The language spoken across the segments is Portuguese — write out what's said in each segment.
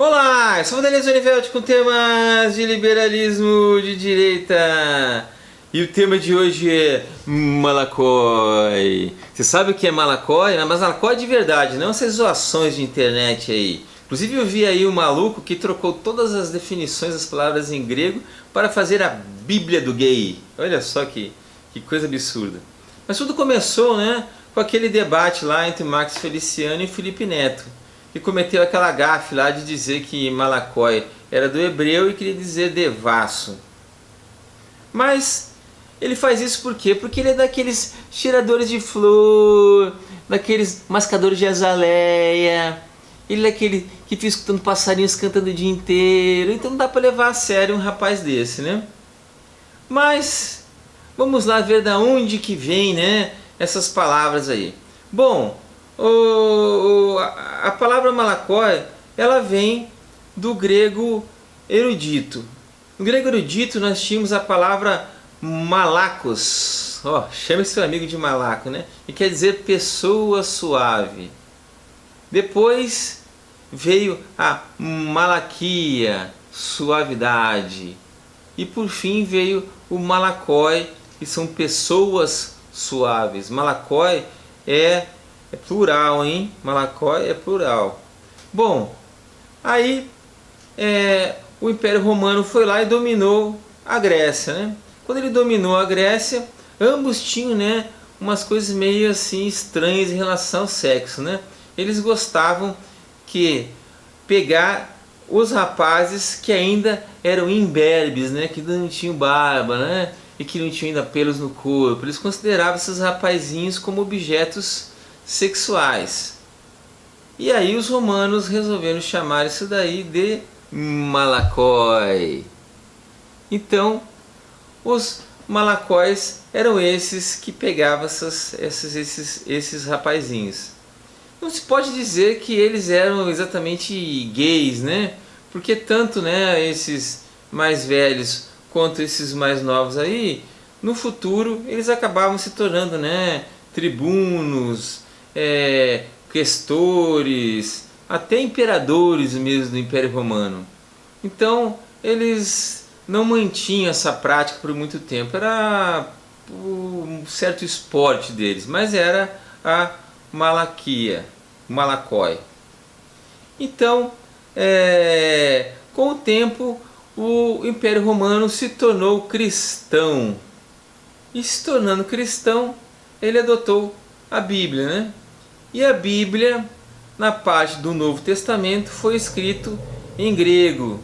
Olá, eu sou o Daniel Zonifeld com temas de liberalismo de direita. E o tema de hoje é Malakói. Você sabe o que é Malakói? Mas Malakói de verdade, não essas zoações de internet aí. Inclusive eu vi aí um maluco que trocou todas as definições das palavras em grego para fazer a Bíblia do gay. Olha só que coisa absurda. Mas tudo começou, né, com aquele debate lá entre Max Feliciano e Felipe Neto, que cometeu aquela gafe lá de dizer que Malakói era do hebreu e queria dizer devasso. Mas ele faz isso por quê? Porque ele é daqueles cheiradores de flor, daqueles mascadores de azaleia, ele é daquele que fica escutando passarinhos cantando o dia inteiro, então não dá para levar a sério um rapaz desse, né? Mas vamos lá ver da onde que vem, né, essas palavras aí. Bom, a palavra Malakói, ela vem do grego erudito. No grego erudito nós tínhamos a palavra malakos. Chama seu amigo de malaco, né? E quer dizer pessoa suave. Depois veio a malaquia, suavidade. E por fim veio o Malakói, que são pessoas suaves. Malakói é plural, hein? Malakói é plural. Bom, aí o Império Romano foi lá e dominou a Grécia, né? Quando ele dominou a Grécia, ambos tinham, né, umas coisas meio assim estranhas em relação ao sexo, né? Eles gostavam que pegar os rapazes que ainda eram imberbes, né, que não tinham barba, né, e que não tinham ainda pelos no corpo. Eles consideravam esses rapazinhos como objetos sexuais. E aí os romanos resolveram chamar isso daí de Malakói. Então, os Malakóis eram esses que pegavam esses rapazinhos. Não se pode dizer que eles eram exatamente gays, né? Porque tanto, né, esses mais velhos quanto esses mais novos aí, no futuro eles acabavam se tornando, né, tribunos, questores, até imperadores mesmo do Império Romano. Então eles não mantinham essa prática por muito tempo, era um certo esporte deles, mas era a malaquia, Malakói. Então, com o tempo, o Império Romano se tornou cristão. E se tornando cristão, ele adotou a Bíblia, né? E a Bíblia, na parte do Novo Testamento, foi escrito em grego.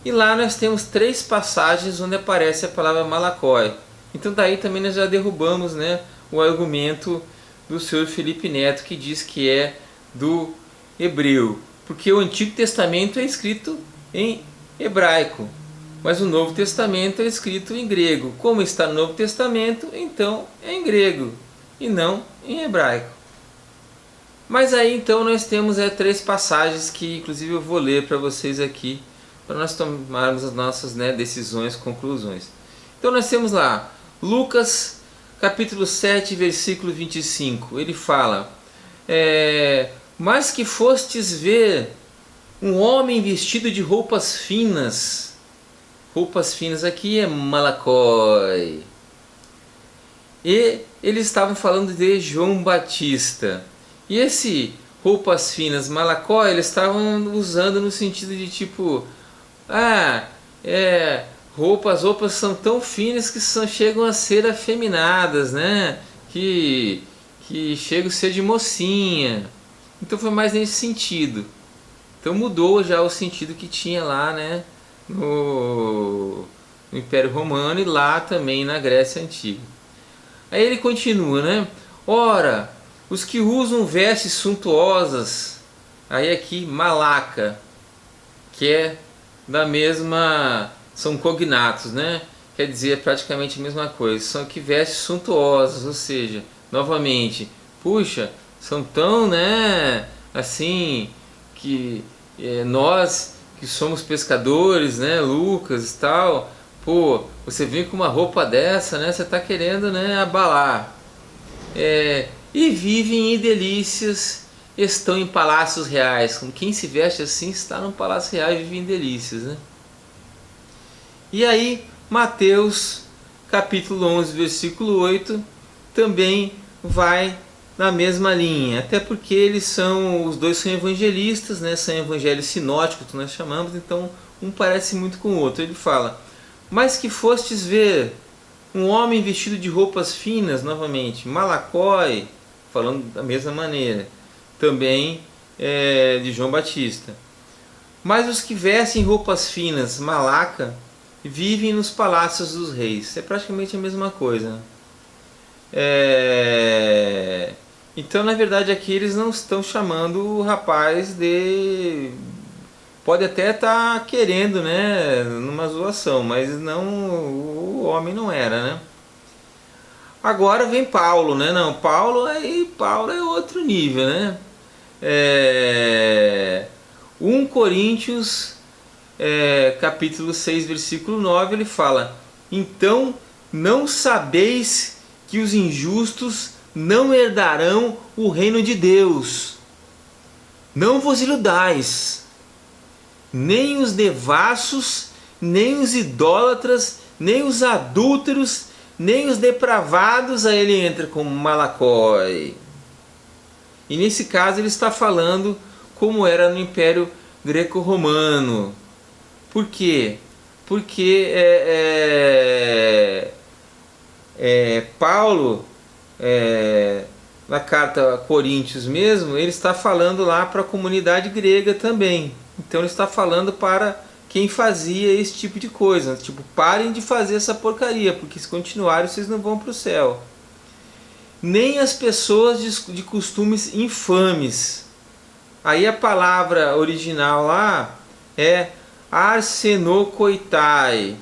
E lá nós temos 3 passagens onde aparece a palavra Malakói. Então daí também nós já derrubamos, né, o argumento do senhor Felipe Neto, que diz que é do hebreu. Porque o Antigo Testamento é escrito em hebraico, mas o Novo Testamento é escrito em grego. Como está no Novo Testamento, então é em grego e não em hebraico. Mas aí então nós temos 3 passagens que inclusive eu vou ler para vocês aqui, para nós tomarmos as nossas, né, decisões, conclusões. Então nós temos lá Lucas capítulo 7, versículo 25. Ele fala: mas que fostes ver um homem vestido de roupas finas. Roupas finas aqui é Malakói. E eles estavam falando de João Batista. E esse roupas finas, Malakói, eles estavam usando no sentido de tipo, roupas são tão finas que chegam a ser afeminadas, né? Que chegam a ser de mocinha. Então foi mais nesse sentido. Então mudou já o sentido que tinha lá, né, no Império Romano e lá também na Grécia Antiga. Aí ele continua, né? Ora, os que usam vestes suntuosas, aí aqui malaca, que é da mesma, são cognatos, né? Quer dizer praticamente a mesma coisa, são que vestes suntuosas, ou seja, novamente, puxa, são tão, né, assim, que nós que somos pescadores, né, Lucas e tal, pô, você vem com uma roupa dessa, né, você está querendo, né, abalar. E vivem em delícias estão em palácios reais. Quem se veste assim está num palácio real e vive em delícias, né? E aí, Mateus, capítulo 11, versículo 8, também vai na mesma linha. Até porque os dois são evangelistas, né? São evangelhos sinóticos, que nós chamamos, então um parece muito com o outro. Ele fala: mas que fostes ver um homem vestido de roupas finas, novamente, Malacói, falando da mesma maneira, também de João Batista. Mas os que vestem roupas finas, Malaca, vivem nos palácios dos reis. É praticamente a mesma coisa. Então, na verdade, aqui eles não estão chamando o rapaz de... Pode até estar querendo, né, numa zoação, mas não, o homem não era, né? Agora vem Paulo, né? Não, Paulo é outro nível, né? 1 Coríntios, capítulo 6, versículo 9, ele fala: então não sabeis que os injustos não herdarão o reino de Deus. Não vos iludais. Nem os devassos, nem os idólatras, nem os adúlteros, nem os depravados, aí ele entra como Malacói. E nesse caso ele está falando como era no Império Greco-Romano. Por quê? Porque Paulo, na carta a Coríntios mesmo, ele está falando lá para a comunidade grega também. Então ele está falando para quem fazia esse tipo de coisa. Tipo, parem de fazer essa porcaria, porque se continuarem vocês não vão para o céu. Nem as pessoas de costumes infames. Aí a palavra original lá é arsenokoitai.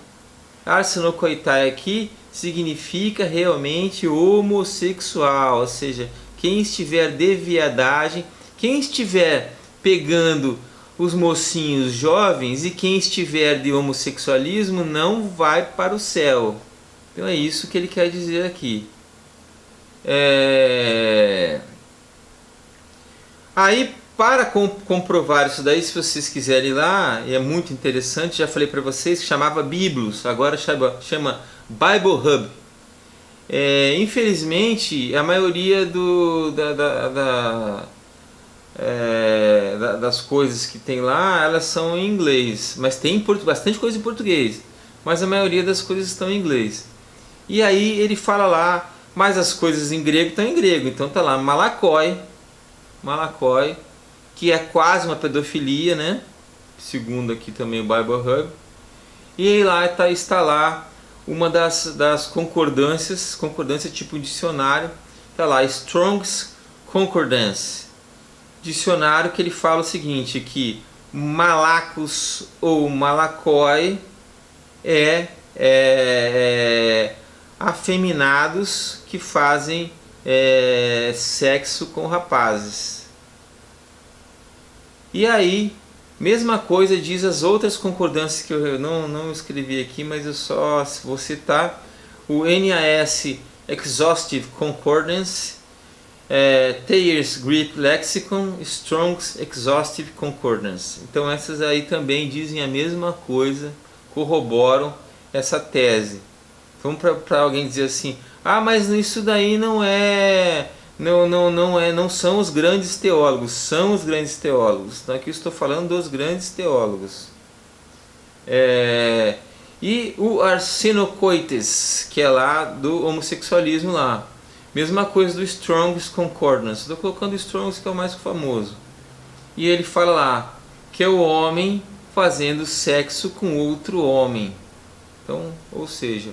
Arsenokoitai aqui significa realmente homossexual, ou seja, quem estiver de viadagem, quem estiver pegando os mocinhos jovens e quem estiver de homossexualismo não vai para o céu. Então é isso que ele quer dizer aqui. Aí, para comprovar isso daí, se vocês quiserem ir lá, é muito interessante, já falei para vocês que chamava Biblos, agora chama Bible Hub. Infelizmente, a maioria das coisas que tem lá, elas são em inglês, mas tem bastante coisa em português, mas a maioria das coisas estão em inglês. E aí ele fala lá, mas as coisas em grego estão em grego, então tá lá Malacói, que é quase uma pedofilia, né? Segundo aqui também o Bible Hub. E aí lá está lá uma das concordâncias, concordância tipo dicionário, tá lá Strong's Concordance, dicionário, que ele fala o seguinte, que malacos ou malacói afeminados que fazem sexo com rapazes. E aí, mesma coisa diz as outras concordâncias que eu não escrevi aqui, mas eu só vou citar. O NAS Exhaustive Concordance, Thayer's Greek Lexicon, Strong's Exhaustive Concordance. Então essas aí também dizem a mesma coisa, corroboram essa tese. Então para alguém dizer assim, mas isso daí não são os grandes teólogos, são os grandes teólogos. Então aqui eu estou falando dos grandes teólogos. E o Arsenokoites, que é lá do homossexualismo lá. Mesma coisa do Strong's Concordance. Estou colocando o Strong's, que é o mais famoso. E ele fala lá que é o homem fazendo sexo com outro homem. Então, ou seja,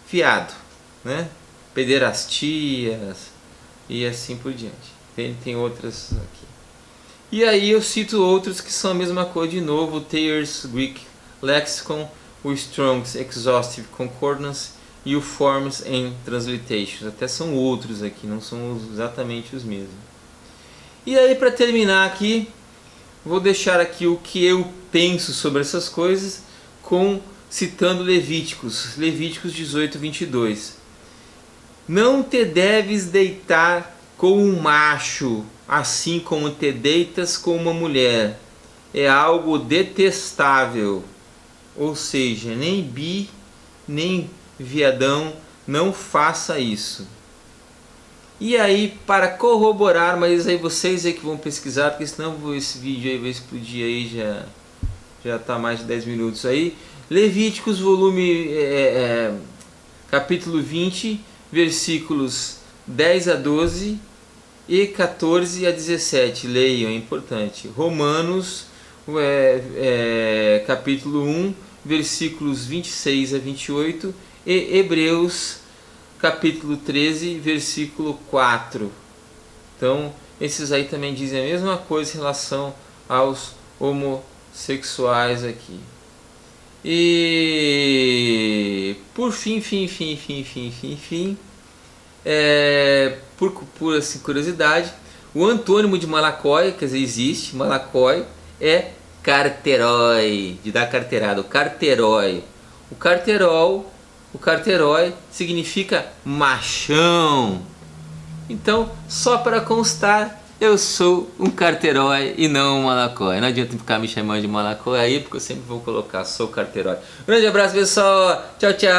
fiado, né? Pederastias e assim por diante. Tem outras aqui. E aí eu cito outros que são a mesma coisa de novo: o Thayer's Greek Lexicon, o Strong's Exhaustive Concordance e o Forms and Translitations. Até são outros aqui, não são exatamente os mesmos. E aí, para terminar aqui, vou deixar aqui o que eu penso sobre essas coisas, citando Levíticos 18, 22. Não te deves deitar com um macho, assim como te deitas com uma mulher, é algo detestável. Ou seja, nem bi, nem viadão, não faça isso. E aí, para corroborar, mas aí vocês aí que vão pesquisar, porque senão esse vídeo aí vai explodir aí, já tá mais de 10 minutos aí. Levíticos, volume, capítulo 20, versículos 10 a 12 e 14 a 17. Leiam, é importante. Romanos, capítulo 1, versículos 26 a 28 e Hebreus, capítulo 13, versículo 4. Então, esses aí também dizem a mesma coisa em relação aos homossexuais aqui. E por fim, por assim, curiosidade, o antônimo de malacói, quer dizer, existe, malacói, é carterói, de dar carteirada, o carterói. O carterói significa machão. Então, só para constar, eu sou um carterói e não um malacói. Não adianta ficar me chamando de malacói aí, porque eu sempre vou colocar, sou carterói. Grande abraço, pessoal. Tchau, tchau.